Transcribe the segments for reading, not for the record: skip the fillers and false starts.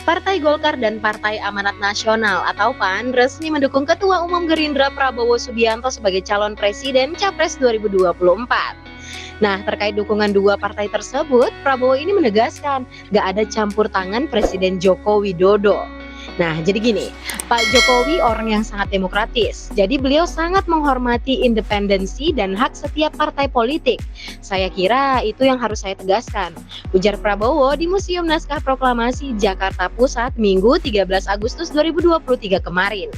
Partai Golkar dan Partai Amanat Nasional atau PAN resmi mendukung Ketua Umum Gerindra Prabowo Subianto sebagai calon presiden Capres 2024. Nah, terkait dukungan dua partai tersebut, Prabowo ini menegaskan gak ada campur tangan Presiden Joko Widodo. Nah, jadi gini, Pak Jokowi orang yang sangat demokratis. Jadi beliau sangat menghormati independensi dan hak setiap partai politik. Saya kira itu yang harus saya tegaskan, ujar Prabowo di Museum Naskah Proklamasi Jakarta Pusat Minggu 13 Agustus 2023 kemarin.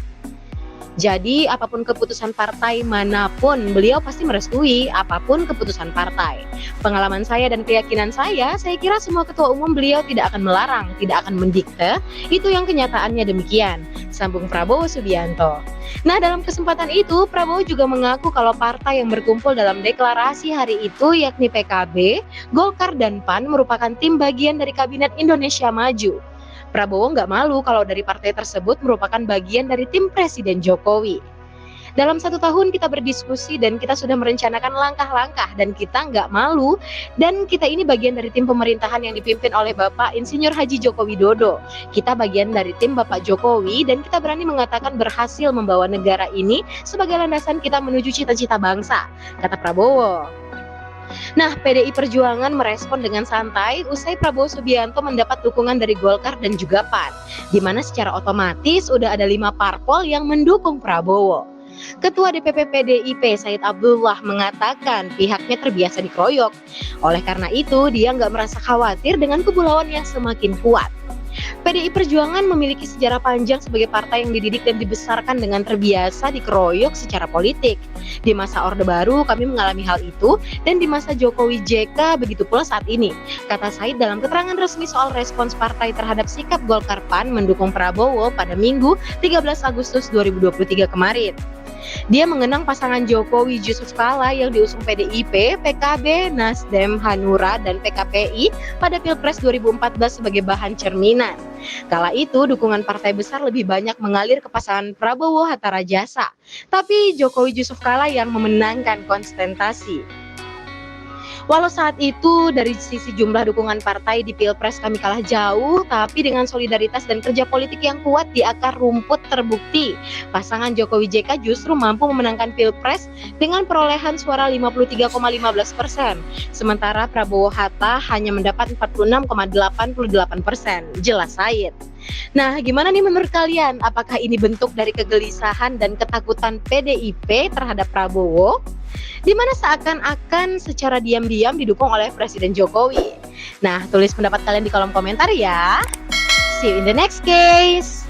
Jadi apapun keputusan partai manapun, beliau pasti merestui apapun keputusan partai. Pengalaman saya dan keyakinan saya kira semua ketua umum beliau tidak akan melarang, tidak akan mendikte, itu yang kenyataannya demikian, sambung Prabowo Subianto. Nah, dalam kesempatan itu, Prabowo juga mengaku kalau partai yang berkumpul dalam deklarasi hari itu yakni PKB, Golkar dan PAN merupakan tim bagian dari Kabinet Indonesia Maju. Prabowo nggak malu kalau dari partai tersebut merupakan bagian dari tim Presiden Jokowi. Dalam 1 tahun kita berdiskusi dan kita sudah merencanakan langkah-langkah dan kita nggak malu, dan kita ini bagian dari tim pemerintahan yang dipimpin oleh Bapak Insinyur Haji Joko Widodo. Kita bagian dari tim Bapak Jokowi dan kita berani mengatakan berhasil membawa negara ini sebagai landasan kita menuju cita-cita bangsa, kata Prabowo. Nah, PDI Perjuangan merespon dengan santai usai Prabowo Subianto mendapat dukungan dari Golkar dan juga PAN, di mana secara otomatis udah ada 5 parpol yang mendukung Prabowo. Ketua DPP PDIP Said Abdullah mengatakan pihaknya terbiasa dikeroyok. Oleh karena itu, dia nggak merasa khawatir dengan kebulauan yang semakin kuat. PDI Perjuangan memiliki sejarah panjang sebagai partai yang dididik dan dibesarkan dengan terbiasa dikeroyok secara politik. Di masa Orde Baru kami mengalami hal itu, dan di masa Jokowi JK begitu pula saat ini, kata Said dalam keterangan resmi soal respons partai terhadap sikap Golkar PAN mendukung Prabowo pada Minggu 13 Agustus 2023 kemarin. Dia mengenang pasangan Jokowi Yusuf Kala yang diusung PDIP, PKB, Nasdem, Hanura, dan PKPI pada Pilpres 2014 sebagai bahan cerminan. Kala itu dukungan partai besar lebih banyak mengalir ke pasangan Prabowo Hatta Rajasa, tapi Jokowi Yusuf Kala yang memenangkan konsentrasi. Walau saat itu dari sisi jumlah dukungan partai di Pilpres kami kalah jauh, tapi dengan solidaritas dan kerja politik yang kuat di akar rumput terbukti, pasangan Jokowi JK justru mampu memenangkan Pilpres dengan perolehan suara 53,15%, sementara Prabowo Hatta hanya mendapat 46,88%, jelas Said. Nah, gimana nih menurut kalian? Apakah ini bentuk dari kegelisahan dan ketakutan PDIP terhadap Prabowo, di mana seakan-akan secara diam-diam didukung oleh Presiden Jokowi? Nah, tulis pendapat kalian di kolom komentar ya. See you in the next case.